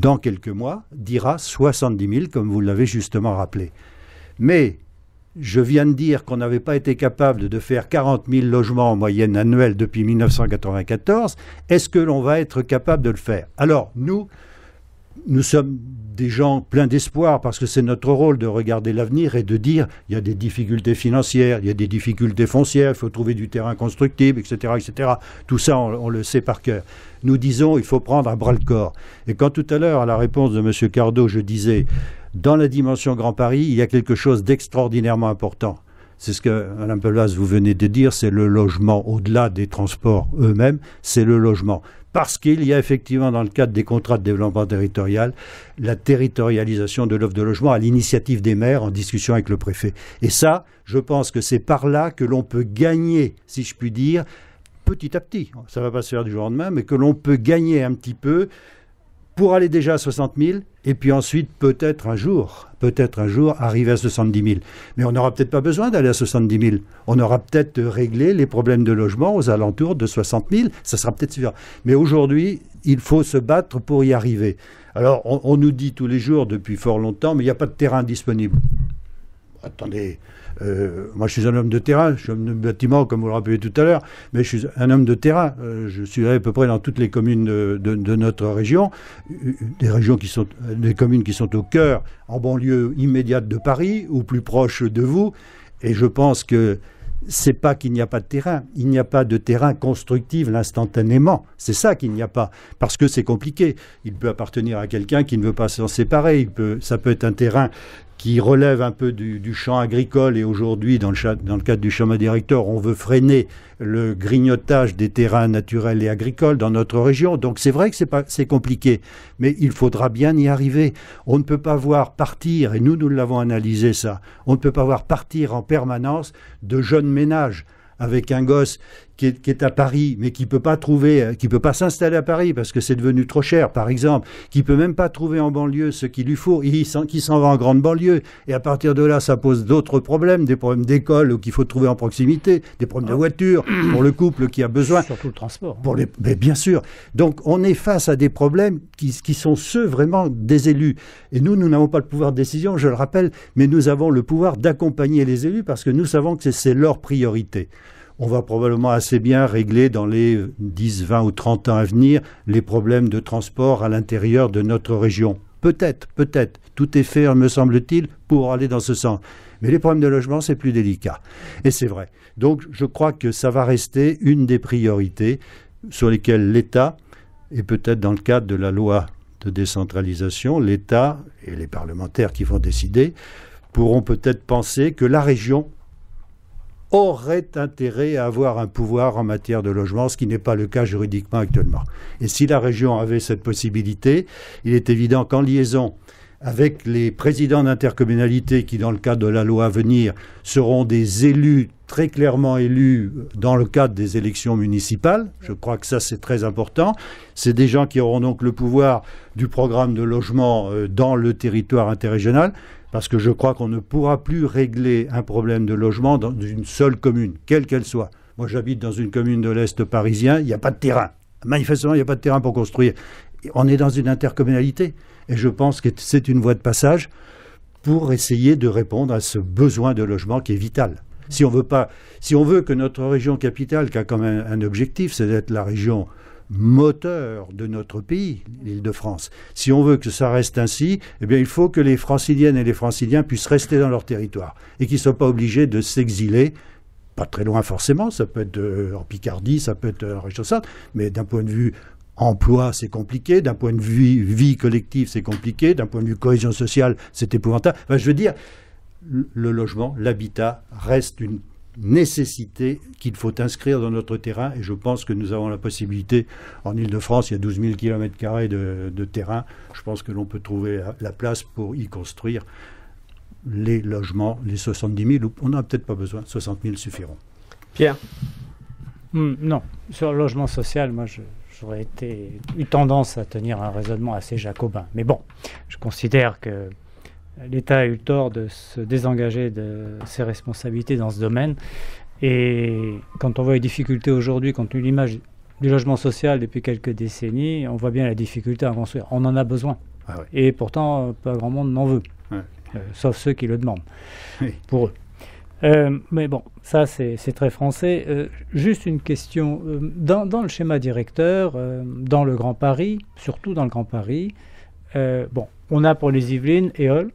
dans quelques mois dira 70 000 comme vous l'avez justement rappelé. Mais je viens de dire qu'on n'avait pas été capable de faire 40 000 logements en moyenne annuelle depuis 1994. Est-ce que l'on va être capable de le faire? Alors, nous sommes des gens pleins d'espoir parce que c'est notre rôle de regarder l'avenir et de dire il y a des difficultés financières, il y a des difficultés foncières, il faut trouver du terrain constructible, etc. etc. Tout ça, on le sait par cœur. Nous disons il faut prendre à bras-le-corps. Et quand tout à l'heure, à la réponse de M. Cardot, je disais dans la dimension Grand Paris, il y a quelque chose d'extraordinairement important. C'est ce que, Mme Pelas, vous venez de dire, c'est le logement, au-delà des transports eux-mêmes, c'est le logement. Parce qu'il y a effectivement, dans le cadre des contrats de développement territorial, la territorialisation de l'offre de logement à l'initiative des maires en discussion avec le préfet. Et ça, je pense que c'est par là que l'on peut gagner, si je puis dire, petit à petit. Ça ne va pas se faire du jour au lendemain, mais que l'on peut gagner un petit peu pour aller déjà à 60 000, et puis ensuite, peut-être un jour, arriver à 70 000. Mais on n'aura peut-être pas besoin d'aller à 70 000. On aura peut-être réglé les problèmes de logement aux alentours de 60 000. Ça sera peut-être suffisant. Mais aujourd'hui, il faut se battre pour y arriver. Alors, on nous dit tous les jours, depuis fort longtemps, mais il n'y a pas de terrain disponible. Attendez, moi je suis un homme de terrain, je suis un homme de bâtiment comme vous le rappelez tout à l'heure, mais je suis un homme de terrain. Je suis à peu près dans toutes les communes de notre région, des communes qui sont au cœur, en banlieue immédiate de Paris ou plus proche de vous, et je pense que c'est pas qu'il n'y a pas de terrain, il n'y a pas de terrain constructible instantanément. C'est ça qu'il n'y a pas, parce que c'est compliqué. Il peut appartenir à quelqu'un qui ne veut pas s'en séparer. Ça peut être un terrain qui relève un peu du champ agricole, et aujourd'hui, dans le cadre du schéma directeur, on veut freiner le grignotage des terrains naturels et agricoles dans notre région. Donc c'est vrai que c'est compliqué, mais il faudra bien y arriver. On ne peut pas voir partir, et nous l'avons analysé ça, on ne peut pas voir partir en permanence de jeunes ménages avec un gosse qui est à Paris, mais qui peut pas s'installer à Paris parce que c'est devenu trop cher, par exemple, qui peut même pas trouver en banlieue ce qu'il lui faut, qui s'en va en grande banlieue, et à partir de là, ça pose d'autres problèmes, des problèmes d'école qu'il faut trouver en proximité, des problèmes de voiture pour le couple qui a besoin. Surtout le transport. Mais bien sûr. Donc, on est face à des problèmes qui sont ceux vraiment des élus. Et nous n'avons pas le pouvoir de décision, je le rappelle, mais nous avons le pouvoir d'accompagner les élus parce que nous savons que c'est leur priorité. On va probablement assez bien régler dans les 10, 20 ou 30 ans à venir les problèmes de transport à l'intérieur de notre région. Peut-être. Tout est fait, me semble-t-il, pour aller dans ce sens. Mais les problèmes de logement, c'est plus délicat. Et c'est vrai. Donc, je crois que ça va rester une des priorités sur lesquelles l'État, et peut-être dans le cadre de la loi de décentralisation, l'État et les parlementaires qui vont décider pourront peut-être penser que la région aurait intérêt à avoir un pouvoir en matière de logement, ce qui n'est pas le cas juridiquement actuellement. Et si la région avait cette possibilité, il est évident qu'en liaison avec les présidents d'intercommunalité qui, dans le cadre de la loi à venir, seront des élus, très clairement élus dans le cadre des élections municipales, je crois que ça c'est très important, c'est des gens qui auront donc le pouvoir du programme de logement dans le territoire interrégional, parce que je crois qu'on ne pourra plus régler un problème de logement dans une seule commune, quelle qu'elle soit. Moi, j'habite dans une commune de l'Est parisien, il n'y a pas de terrain. Manifestement, il n'y a pas de terrain pour construire. On est dans une intercommunalité, et je pense que c'est une voie de passage pour essayer de répondre à ce besoin de logement qui est vital. Si on veut que notre région capitale, qui a quand même un objectif, c'est d'être la région moteur de notre pays, l'Île-de-France. Si on veut que ça reste ainsi, eh bien, il faut que les Franciliennes et les Franciliens puissent rester dans leur territoire et qu'ils ne soient pas obligés de s'exiler, pas très loin forcément, ça peut être en Picardie, ça peut être en région centre, mais d'un point de vue emploi, c'est compliqué, d'un point de vue vie collective, c'est compliqué, d'un point de vue cohésion sociale, c'est épouvantable. Enfin, je veux dire, le logement, l'habitat reste une nécessité qu'il faut inscrire dans notre terrain, et je pense que nous avons la possibilité. En Île-de-France, il y a 12 000 km² de terrain. Je pense que l'on peut trouver la place pour y construire les logements, les 70 000, on n'en a peut-être pas besoin, 60 000 suffiront. Pierre? Non, sur le logement social, moi j'aurais eu tendance à tenir un raisonnement assez jacobin. Mais bon, je considère que l'État a eu le tort de se désengager de ses responsabilités dans ce domaine. Et quand on voit les difficultés aujourd'hui, quand on a l'image du logement social depuis quelques décennies, on voit bien la difficulté à construire. On en a besoin. Ah ouais. Et pourtant, pas grand monde n'en veut. Ouais. Sauf ceux qui le demandent, oui. Pour eux. Mais bon, ça c'est très français. Juste une question. Dans le schéma directeur, dans le Grand Paris, surtout dans le Grand Paris, on a pour les Yvelines Éole,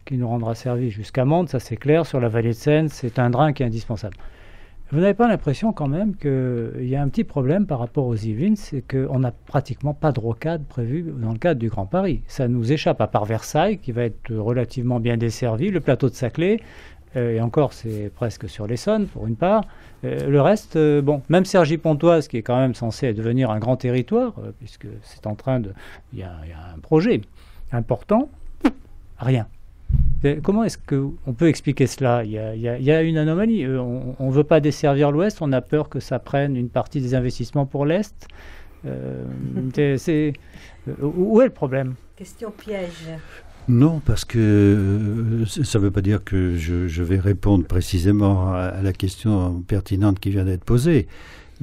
qui nous rendra service jusqu'à Mende, ça c'est clair. Sur la vallée de Seine, c'est un drain qui est indispensable. Vous n'avez pas l'impression quand même qu'il y a un petit problème par rapport aux Yvelines, c'est qu'on n'a pratiquement pas de rocade prévue dans le cadre du Grand Paris. Ça nous échappe, à part Versailles, qui va être relativement bien desservi, le plateau de Saclay, et encore c'est presque sur l'Essonne pour une part. Le reste, même Cergy-Pontoise, qui est quand même censé devenir un grand territoire, puisque c'est en train de... Il y a un projet important, rien. Comment est-ce qu'on peut expliquer cela ? Il y a une anomalie. On ne veut pas desservir l'Ouest, on a peur que ça prenne une partie des investissements pour l'Est. Où est le problème ? Question piège. Non, parce que ça ne veut pas dire que je vais répondre précisément à la question pertinente qui vient d'être posée.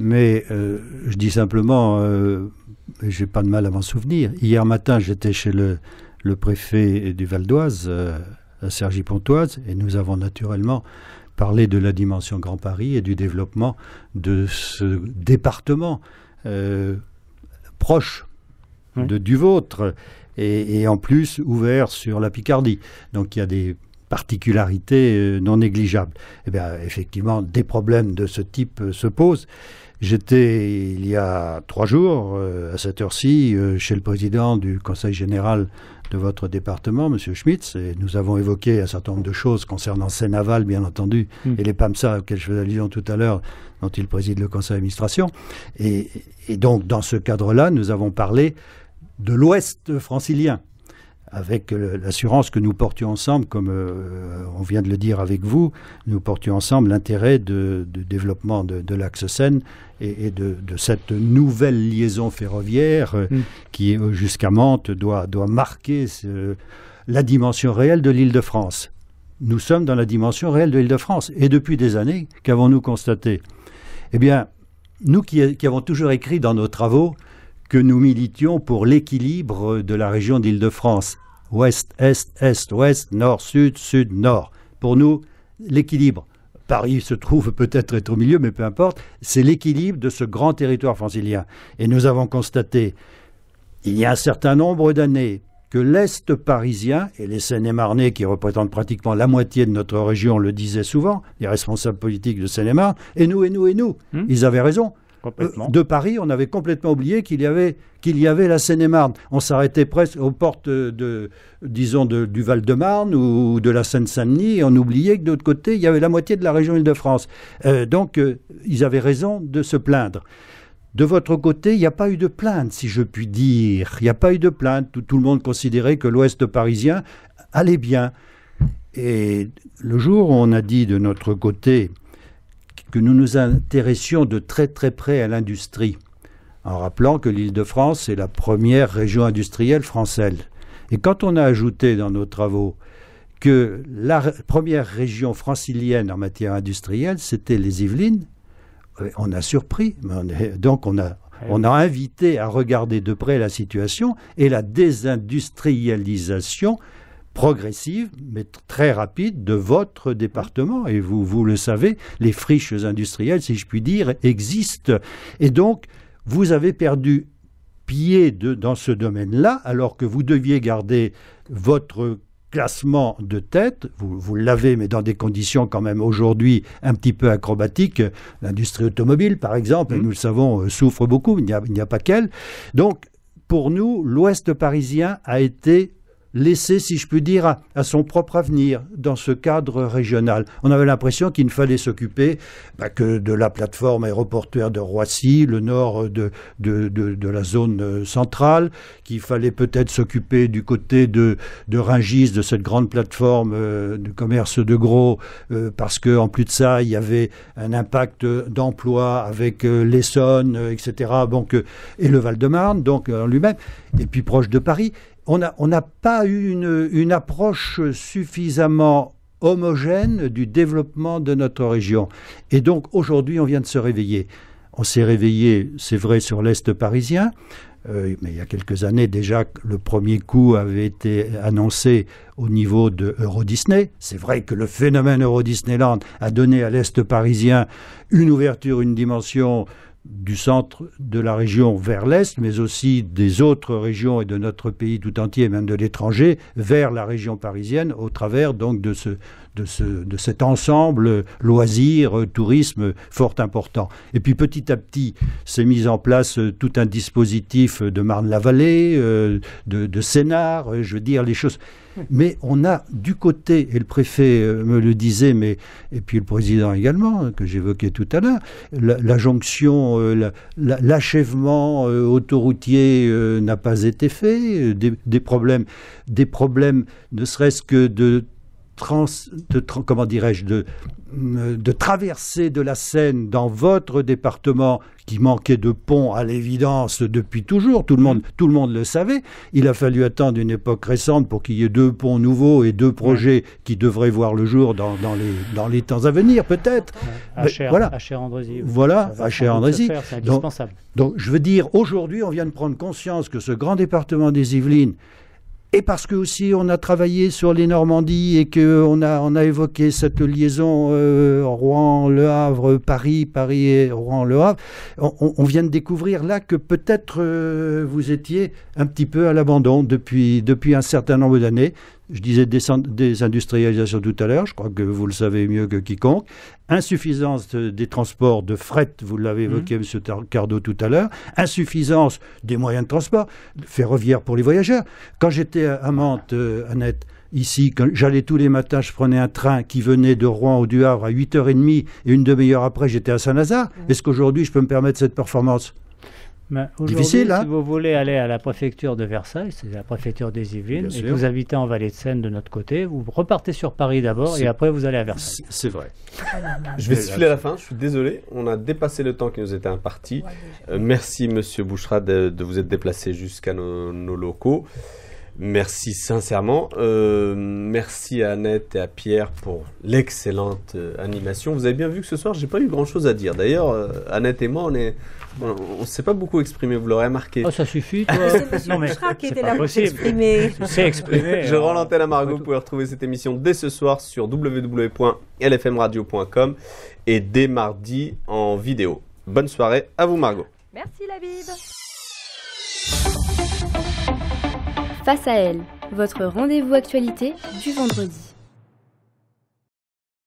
Mais je dis simplement, je n'ai pas de mal à m'en souvenir. Hier matin, j'étais chez le préfet du Val d'Oise, à Cergy-Pontoise, et nous avons naturellement parlé de la dimension Grand Paris et du développement de ce département proche du vôtre, et en plus ouvert sur la Picardie. Donc il y a des particularités non négligeables. Eh bien, effectivement, des problèmes de ce type se posent. J'étais, il y a 3 jours, à cette heure-ci, chez le président du Conseil général de votre département, M. Schmitz, et nous avons évoqué un certain nombre de choses concernant Seine-Aval, bien entendu, et les PAMSA auxquels je faisais allusion tout à l'heure, dont il préside le conseil d'administration. Et donc, dans ce cadre-là, nous avons parlé de l'Ouest francilien, avec l'assurance que nous portions ensemble, comme on vient de le dire avec vous, nous portions ensemble l'intérêt du développement de l'axe Seine et de cette nouvelle liaison ferroviaire qui, jusqu'à Mantes, doit marquer la dimension réelle de l'Île-de-France. Nous sommes dans la dimension réelle de l'Île-de-France. Et depuis des années, qu'avons-nous constaté? Eh bien, nous qui avons toujours écrit dans nos travaux que nous militions pour l'équilibre de la région d'Île-de-France. Ouest, Est, Est, Ouest, Nord, Sud, Sud, Nord. Pour nous, l'équilibre. Paris se trouve peut-être être au milieu, mais peu importe. C'est l'équilibre de ce grand territoire francilien. Et nous avons constaté, il y a un certain nombre d'années, que l'Est parisien, et les Seine-et-Marnais, qui représentent pratiquement la moitié de notre région, le disaient souvent, les responsables politiques de Seine-et-Marne, et nous. Ils avaient raison. De Paris, on avait complètement oublié qu'il y avait la Seine-et-Marne. On s'arrêtait presque aux portes du Val-de-Marne ou de la Seine-Saint-Denis, et on oubliait que de l'autre côté, il y avait la moitié de la région Île-de-France. Donc, ils avaient raison de se plaindre. De votre côté, il n'y a pas eu de plainte, si je puis dire. Il n'y a pas eu de plainte. Tout le monde considérait que l'Ouest parisien allait bien. Et le jour où on a dit de notre côté que nous nous intéressions de très très près à l'industrie, en rappelant que l'Île-de-France est la première région industrielle française. Et quand on a ajouté dans nos travaux que la première région francilienne en matière industrielle, c'était les Yvelines, on a surpris. Donc on a invité à regarder de près la situation et la désindustrialisation progressive, mais très rapide, de votre département. Et vous le savez, les friches industrielles, si je puis dire, existent. Et donc, vous avez perdu pied dans ce domaine-là, alors que vous deviez garder votre classement de tête. Vous l'avez, mais dans des conditions quand même aujourd'hui un petit peu acrobatiques. L'industrie automobile, par exemple, nous le savons, souffre beaucoup, il n'y a pas qu'elle. Donc, pour nous, l'Ouest parisien a été laissé, si je puis dire, à son propre avenir dans ce cadre régional. On avait l'impression qu'il ne fallait s'occuper que de la plateforme aéroportuaire de Roissy, le nord de la zone centrale, qu'il fallait peut-être s'occuper du côté de Rungis, de cette grande plateforme de commerce de gros, parce qu'en plus de ça, il y avait un impact d'emploi avec l'Essonne, etc., donc, et le Val-de-Marne, donc en lui-même, et puis proche de Paris. On n'a pas eu une approche suffisamment homogène du développement de notre région. Et donc, aujourd'hui, on vient de se réveiller. On s'est réveillé, c'est vrai, sur l'Est parisien, mais il y a quelques années déjà, le premier coup avait été annoncé au niveau de Euro Disney. C'est vrai que le phénomène Euro Disneyland a donné à l'Est parisien une ouverture, une dimension du centre de la région vers l'Est, mais aussi des autres régions et de notre pays tout entier, même de l'étranger, vers la région parisienne, au travers donc de cet ensemble loisirs, tourisme fort important. Et puis petit à petit, s'est mis en place tout un dispositif de Marne-la-Vallée, de Sénart, je veux dire les choses. Mais on a du côté, et le préfet me le disait, et puis le président également, que j'évoquais tout à l'heure, la jonction, l'achèvement autoroutier n'a pas été fait, des problèmes, ne serait-ce que de traverser de la Seine dans votre département qui manquait de pont à l'évidence depuis toujours, tout le monde le savait. Il a fallu attendre une époque récente pour qu'il y ait 2 ponts nouveaux et 2 projets qui devraient voir le jour dans les temps à venir, peut-être. À Cher-Andrézy. Voilà, à Cher-Andrézy. C'est indispensable. Donc, je veux dire, aujourd'hui, on vient de prendre conscience que ce grand département des Yvelines Et parce que aussi on a travaillé sur les Normandies et qu'on a évoqué cette liaison Rouen-Le Havre, Paris et Rouen-Le Havre, on vient de découvrir là que peut-être vous étiez un petit peu à l'abandon depuis un certain nombre d'années. Je disais désindustrialisation tout à l'heure, je crois que vous le savez mieux que quiconque. Insuffisance des transports de fret, vous l'avez évoqué, M. Cardot, tout à l'heure. Insuffisance des moyens de transport ferroviaires pour les voyageurs. Quand j'étais à Mantes, Annette, ici, quand j'allais tous les matins, je prenais un train qui venait de Rouen ou du Havre à 8h30 et une demi-heure après, j'étais à Saint-Lazare. Est-ce qu'aujourd'hui, je peux me permettre cette performance ? Difficile, hein ? Si vous voulez aller à la préfecture de Versailles, c'est la préfecture des Yvelines, et que vous habitez en Vallée de Seine de notre côté, vous repartez sur Paris d'abord et après vous allez à Versailles. C'est vrai. Je vais siffler la fin, je suis désolé, on a dépassé le temps qui nous était imparti. Merci Monsieur Bouchra de vous être déplacé jusqu'à nos locaux. Merci sincèrement. Merci à Annette et à Pierre pour l'excellente animation. Vous avez bien vu que ce soir, j'ai pas eu grand-chose à dire. D'ailleurs, Annette et moi, on ne s'est pas beaucoup exprimé, vous l'aurez remarqué. Oh, ça suffit, toi. C'est M. Bouchra qui était là pour s'exprimer. C'est exprimé. Je rends l'antenne à Margot. Vous pouvez retrouver cette émission dès ce soir sur www.lfmradio.com et dès mardi en vidéo. Bonne soirée à vous, Margot. Merci, Labib. Face à elle, votre rendez-vous actualité du vendredi.